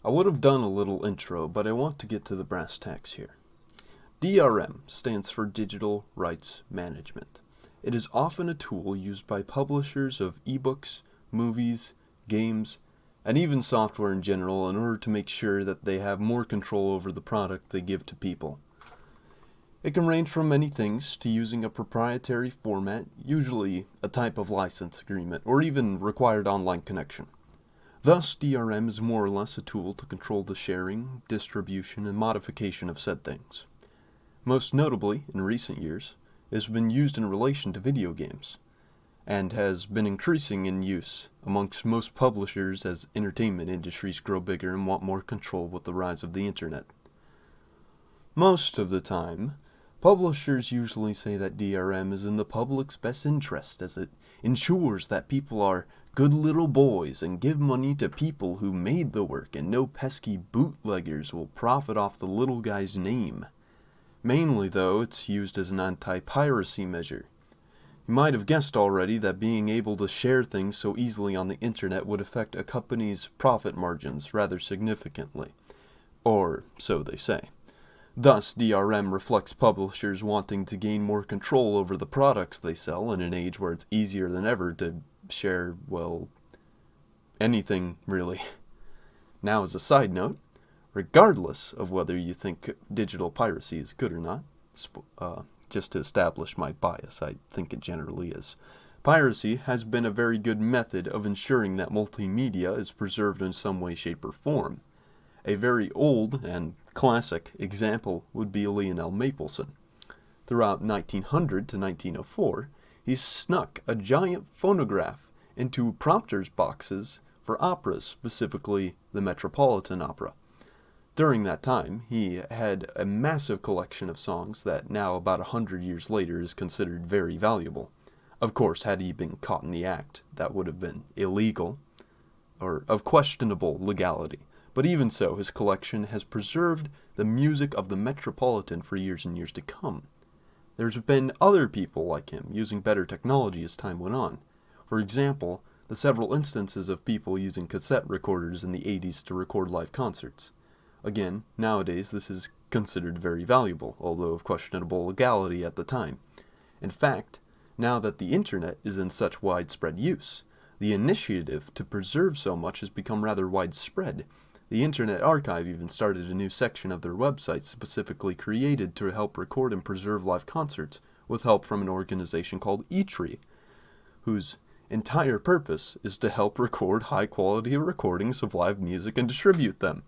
I would have done a little intro, but I want to get to the brass tacks here. DRM stands for Digital Rights Management. It is often a tool used by publishers of ebooks, movies, games, and even software in general in order to make sure that they have more control over the product they give to people. It can range from many things to using a proprietary format, usually a type of license agreement, or even required online connection. Thus, DRM is more or less a tool to control the sharing, distribution, and modification of said things. Most notably, in recent years, it has been used in relation to video games, and has been increasing in use amongst most publishers as entertainment industries grow bigger and want more control with the rise of the internet. Most of the time, publishers usually say that DRM is in the public's best interest as it ensures that people are good little boys and give money to people who made the work and no pesky bootleggers will profit off the little guy's name. Mainly, though, it's used as an anti-piracy measure. You might have guessed already that being able to share things so easily on the internet would affect a company's profit margins rather significantly. Or so they say. Thus, DRM reflects publishers wanting to gain more control over the products they sell in an age where it's easier than ever to share, well, anything really. Now, as a side note, regardless of whether you think digital piracy is good or not, just to establish my bias, I think it generally is. Piracy has been a very good method of ensuring that multimedia is preserved in some way, shape, or form. A very old and classic example would be Lionel Mapleson. Throughout 1900 to 1904, he snuck a giant phonograph into prompters boxes for operas, specifically the Metropolitan Opera. During that time, he had a massive collection of songs that now, about 100 years later, is considered very valuable. Of course, had he been caught in the act, that would have been illegal, or of questionable legality. But even so, his collection has preserved the music of the Metropolitan for years and years to come. There's been other people like him using better technology as time went on. For example, the several instances of people using cassette recorders in the 80s to record live concerts. Again, nowadays this is considered very valuable, although of questionable legality at the time. In fact, now that the internet is in such widespread use, the initiative to preserve so much has become rather widespread. The Internet Archive even started a new section of their website specifically created to help record and preserve live concerts, with help from an organization called eTree, whose entire purpose is to help record high-quality recordings of live music and distribute them.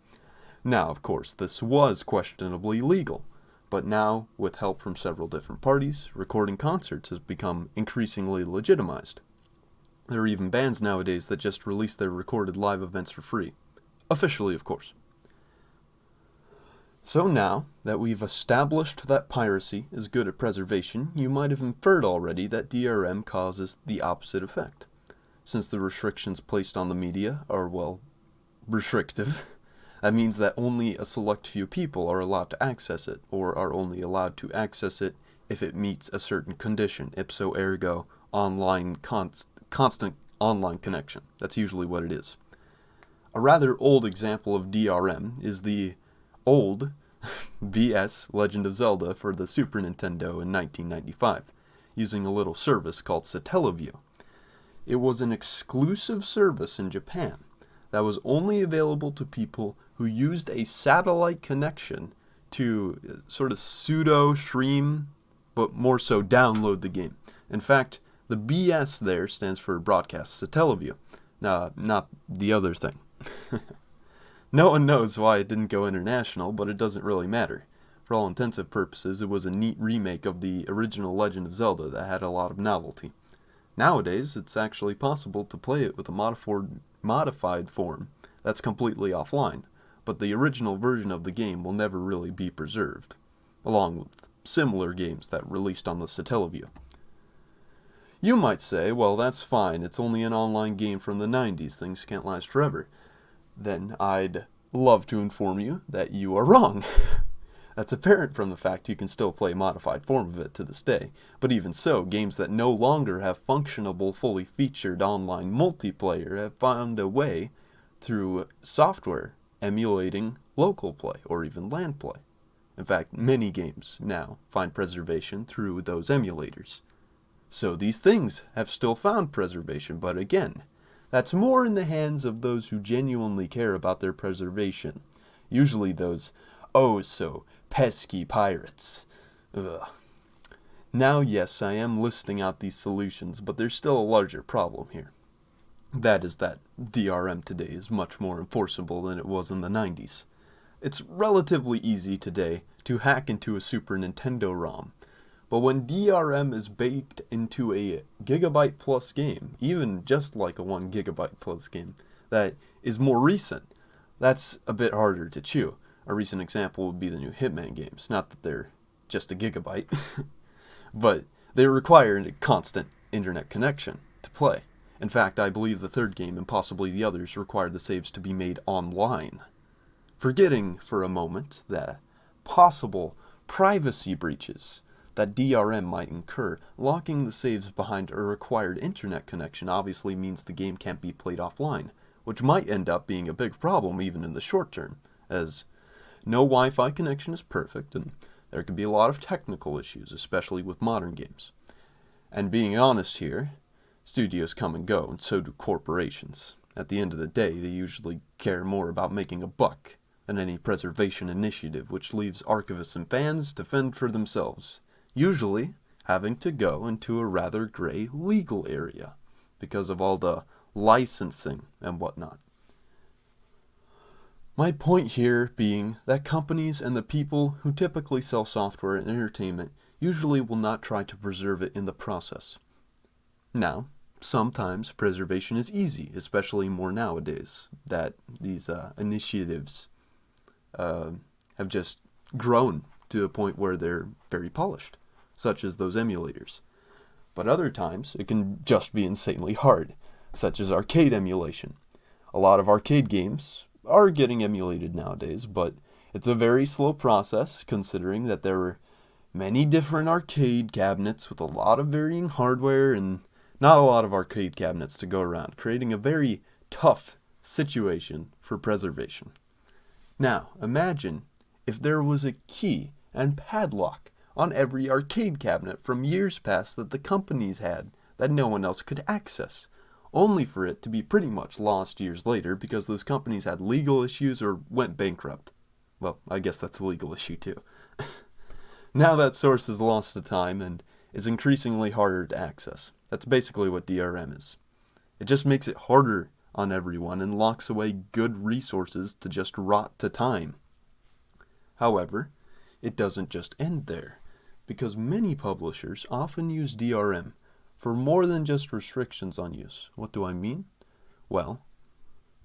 Now, of course, this was questionably legal, but now, with help from several different parties, recording concerts has become increasingly legitimized. There are even bands nowadays that just release their recorded live events for free. Officially, of course. So now that we've established that piracy is good at preservation, you might have inferred already that DRM causes the opposite effect. Since the restrictions placed on the media are, well, restrictive, that means that only a select few people are allowed to access it, or are only allowed to access it if it meets a certain condition, ipso ergo, constant online connection. That's usually what it is. A rather old example of DRM is the old BS Legend of Zelda for the Super Nintendo in 1995, using a little service called Satellaview. It was an exclusive service in Japan that was only available to people who used a satellite connection to sort of pseudo-stream, but more so download the game. In fact, the BS there stands for Broadcast Satellaview, not the other thing. No one knows why it didn't go international, but it doesn't really matter. For all intensive purposes, it was a neat remake of the original Legend of Zelda that had a lot of novelty. Nowadays, it's actually possible to play it with a modified form that's completely offline, but the original version of the game will never really be preserved, along with similar games that released on the Satellaview. You might say, well, that's fine, it's only an online game from the 90s, things can't last forever. Then I'd love to inform you that you are wrong. That's apparent from the fact you can still play a modified form of it to this day, but even so, games that no longer have functionable, fully featured online multiplayer have found a way, through software emulating local play or even LAN play. In fact, many games now find preservation through those emulators. So these things have still found preservation, but again, that's more in the hands of those who genuinely care about their preservation. Usually those oh so pesky pirates. Ugh. Now yes, I am listing out these solutions, but there's still a larger problem here. That is that DRM today is much more enforceable than it was in the 90s. It's relatively easy today to hack into a Super Nintendo ROM, but when DRM is baked into a gigabyte plus game, even just like a 1 gigabyte plus game, that is more recent, that's a bit harder to chew. A recent example would be the new Hitman games. Not that they're just a gigabyte, but they require a constant internet connection to play. In fact, I believe the third game and possibly the others require the saves to be made online. Forgetting for a moment the possible privacy breaches that DRM might incur, locking the saves behind a required internet connection obviously means the game can't be played offline, which might end up being a big problem even in the short term, as no Wi-Fi connection is perfect and there can be a lot of technical issues, especially with modern games. And being honest here, studios come and go, and so do corporations. At the end of the day, they usually care more about making a buck than any preservation initiative, which leaves archivists and fans to fend for themselves, usually having to go into a rather gray legal area because of all the licensing and whatnot. My point here being that companies and the people who typically sell software and entertainment usually will not try to preserve it in the process. Now, sometimes preservation is easy, especially more nowadays, that these initiatives have just grown to a point where they're very polished, such as those emulators. But other times, it can just be insanely hard, such as arcade emulation. A lot of arcade games are getting emulated nowadays, but it's a very slow process considering that there were many different arcade cabinets with a lot of varying hardware and not a lot of arcade cabinets to go around, creating a very tough situation for preservation. Now, imagine if there was a key and padlock on every arcade cabinet from years past that the companies had that no one else could access, only for it to be pretty much lost years later because those companies had legal issues or went bankrupt. Well, I guess that's a legal issue too. Now that source is lost to time and is increasingly harder to access. That's basically what DRM is. It just makes it harder on everyone and locks away good resources to just rot to time. However, it doesn't just end there, because many publishers often use DRM for more than just restrictions on use. What do I mean? Well,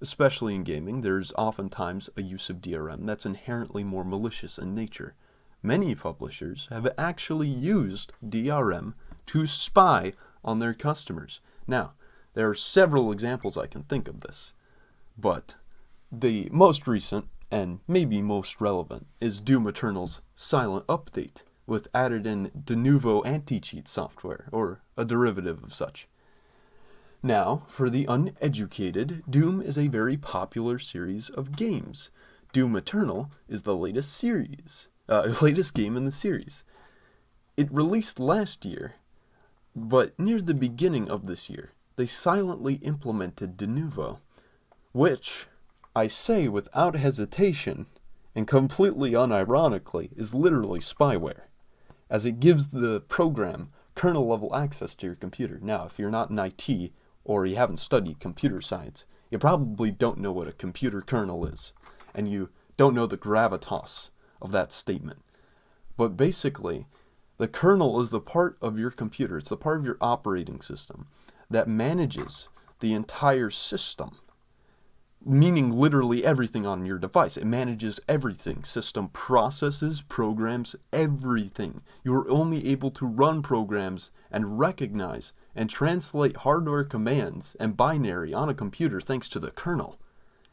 especially in gaming, there's oftentimes a use of DRM that's inherently more malicious in nature. Many publishers have actually used DRM to spy on their customers. Now, there are several examples I can think of this, but the most recent and maybe most relevant is Doom Eternal's Silent Update, with added in de novo anti-cheat software, or a derivative of such. Now, for the uneducated, Doom is a very popular series of games. Doom Eternal is the latest game in the series. It released last year, but near the beginning of this year, they silently implemented de novo, which, I say without hesitation, and completely unironically, is literally spyware, as it gives the program kernel-level access to your computer. Now, if you're not in IT, or you haven't studied computer science, you probably don't know what a computer kernel is, and you don't know the gravitas of that statement. But basically, the kernel is the part of your computer, it's the part of your operating system that manages the entire system, meaning literally everything on your device. It manages everything, system processes, programs, everything. You're only able to run programs and recognize and translate hardware commands and binary on a computer thanks to the kernel.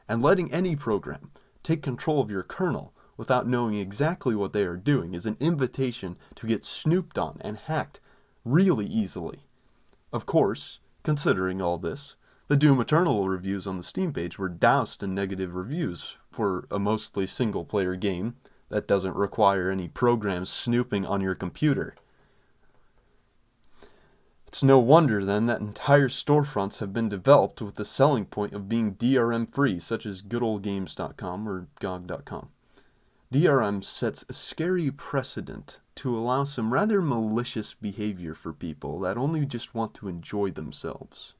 And letting any program take control of your kernel without knowing exactly what they are doing is an invitation to get snooped on and hacked really easily. Of course, considering all this, The Doom Eternal reviews on the Steam page were doused in negative reviews for a mostly single-player game that doesn't require any programs snooping on your computer. It's no wonder then that entire storefronts have been developed with the selling point of being DRM free, such as goodoldgames.com or GOG.com. DRM sets a scary precedent to allow some rather malicious behavior for people that only just want to enjoy themselves.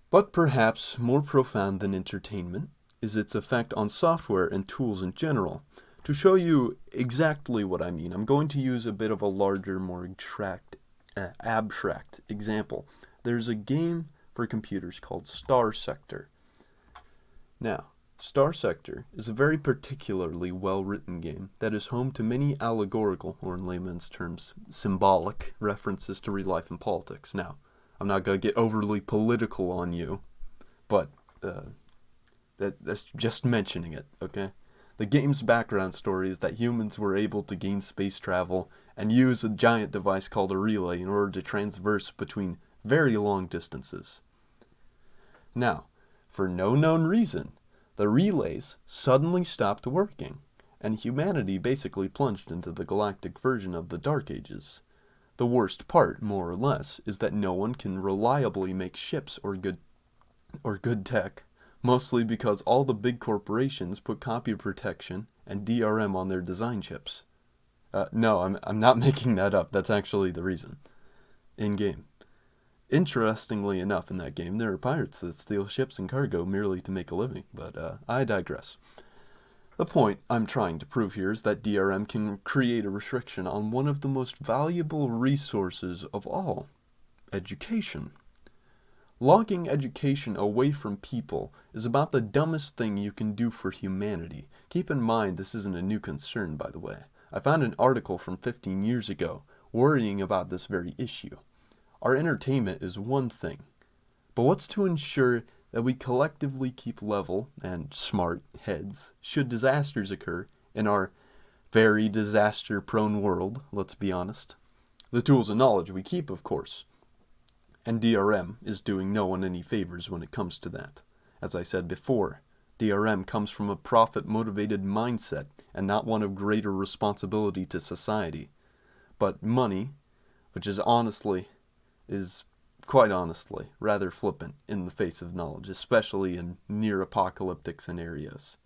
But perhaps more profound than entertainment is its effect on software and tools in general. To show you exactly what I mean, I'm going to use a bit of a larger, more abstract example. There's a game for computers called Star Sector. Now, Star Sector is a very particularly well-written game that is home to many allegorical, or in layman's terms, symbolic, references to real life and politics. Now, I'm not going to get overly political on you, but that's just mentioning it, okay? The game's background story is that humans were able to gain space travel and use a giant device called a relay in order to traverse between very long distances. Now, for no known reason, the relays suddenly stopped working, and humanity basically plunged into the galactic version of the Dark Ages. The worst part, more or less, is that no one can reliably make ships or good tech, mostly because all the big corporations put copy protection and DRM on their design chips. No, I'm not making that up. That's actually the reason. In-game. Interestingly enough, in that game, there are pirates that steal ships and cargo merely to make a living, but I digress. The point I'm trying to prove here is that DRM can create a restriction on one of the most valuable resources of all, education. Logging education away from people is about the dumbest thing you can do for humanity. Keep in mind this isn't a new concern, by the way. I found an article from 15 years ago worrying about this very issue. Our entertainment is one thing, but what's to ensure that we collectively keep level and smart heads should disasters occur in our very disaster-prone world, let's be honest? The tools and knowledge we keep, of course. And DRM is doing no one any favors when it comes to that. As I said before, DRM comes from a profit-motivated mindset and not one of greater responsibility to society. But money, which is quite honestly rather flippant in the face of knowledge, especially in near-apocalyptic scenarios.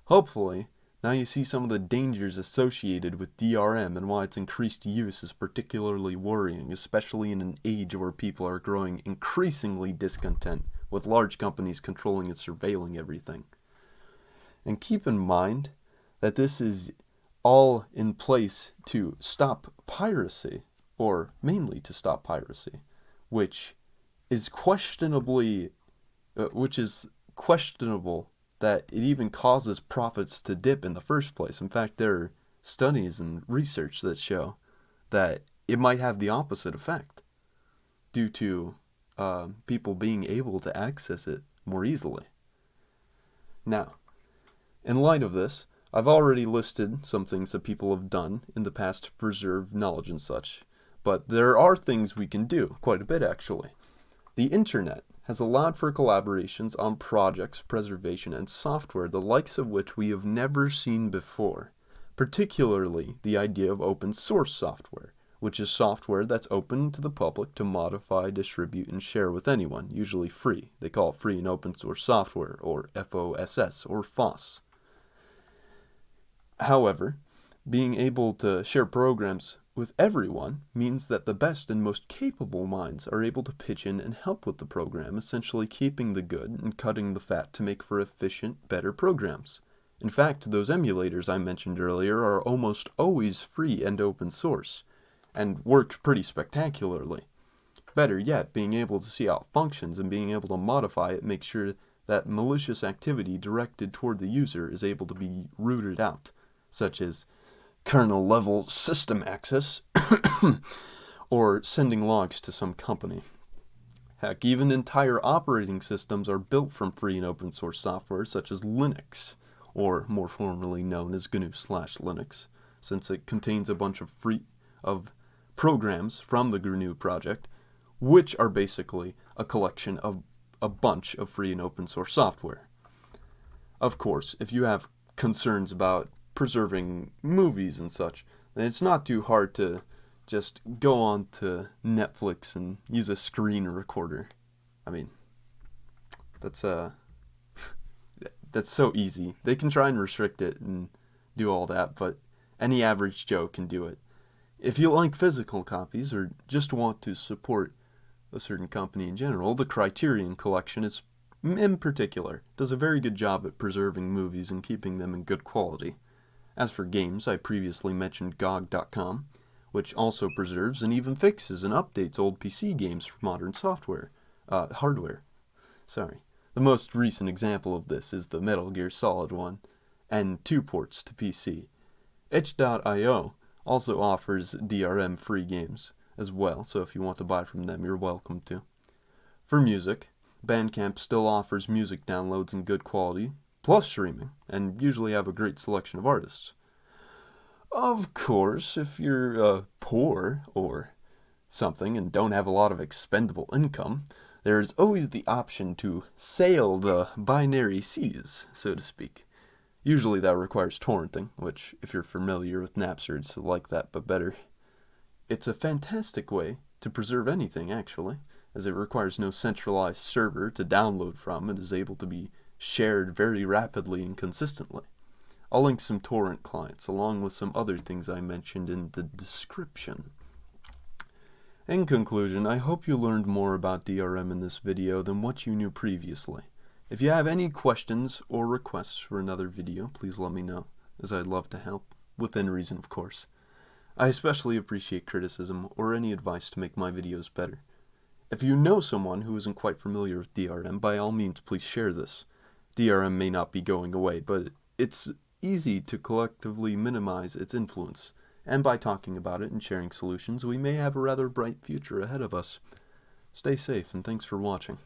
Hopefully, now you see some of the dangers associated with DRM and why its increased use is particularly worrying, especially in an age where people are growing increasingly discontent with large companies controlling and surveilling everything. And keep in mind that this is all in place to stop piracy, or mainly to stop piracy, which is questionable that it even causes profits to dip in the first place. In fact, there are studies and research that show that it might have the opposite effect due to people being able to access it more easily. Now, in light of this, I've already listed some things that people have done in the past to preserve knowledge and such, but there are things we can do, quite a bit actually. The internet has allowed for collaborations on projects, preservation, and software the likes of which we have never seen before, particularly the idea of open source software, which is software that's open to the public to modify, distribute, and share with anyone, usually free. They call it free and open source software, or FOSS, or FOSS. However, being able to share programs with everyone means that the best and most capable minds are able to pitch in and help with the program, essentially keeping the good and cutting the fat to make for efficient, better programs. In fact, those emulators I mentioned earlier are almost always free and open source, and work pretty spectacularly. Better yet, being able to see how it functions and being able to modify it makes sure that malicious activity directed toward the user is able to be rooted out, such as kernel-level system access, or sending logs to some company. Heck, even entire operating systems are built from free and open source software such as Linux, or more formally known as GNU/Linux, since it contains a bunch of programs from the GNU project, which are basically a collection of a bunch of free and open source software. Of course, if you have concerns about preserving movies and such, then it's not too hard to just go on to Netflix and use a screen recorder. I mean, that's so easy. They can try and restrict it and do all that, but any average Joe can do it. If you like physical copies or just want to support a certain company in general, the Criterion Collection is, in particular, does a very good job at preserving movies and keeping them in good quality. As for games, I previously mentioned GOG.com, which also preserves and even fixes and updates old PC games for modern hardware. The most recent example of this is the Metal Gear Solid one, and 2 ports to PC. Itch.io also offers DRM free games as well, so if you want to buy from them, you're welcome to. For music, Bandcamp still offers music downloads in good quality, plus streaming, and usually have a great selection of artists. Of course, if you're poor or something and don't have a lot of expendable income, there's always the option to sail the binary seas, so to speak. Usually that requires torrenting, which, if you're familiar with Napster, it's like that but better. It's a fantastic way to preserve anything, actually, as it requires no centralized server to download from and is able to be shared very rapidly and consistently. I'll link some torrent clients along with some other things I mentioned in the description. In conclusion, I hope you learned more about DRM in this video than what you knew previously. If you have any questions or requests for another video, please let me know, as I'd love to help, within reason of course. I especially appreciate criticism or any advice to make my videos better. If you know someone who isn't quite familiar with DRM, by all means please share this. DRM may not be going away, but it's easy to collectively minimize its influence, and by talking about it and sharing solutions, we may have a rather bright future ahead of us. Stay safe, and thanks for watching.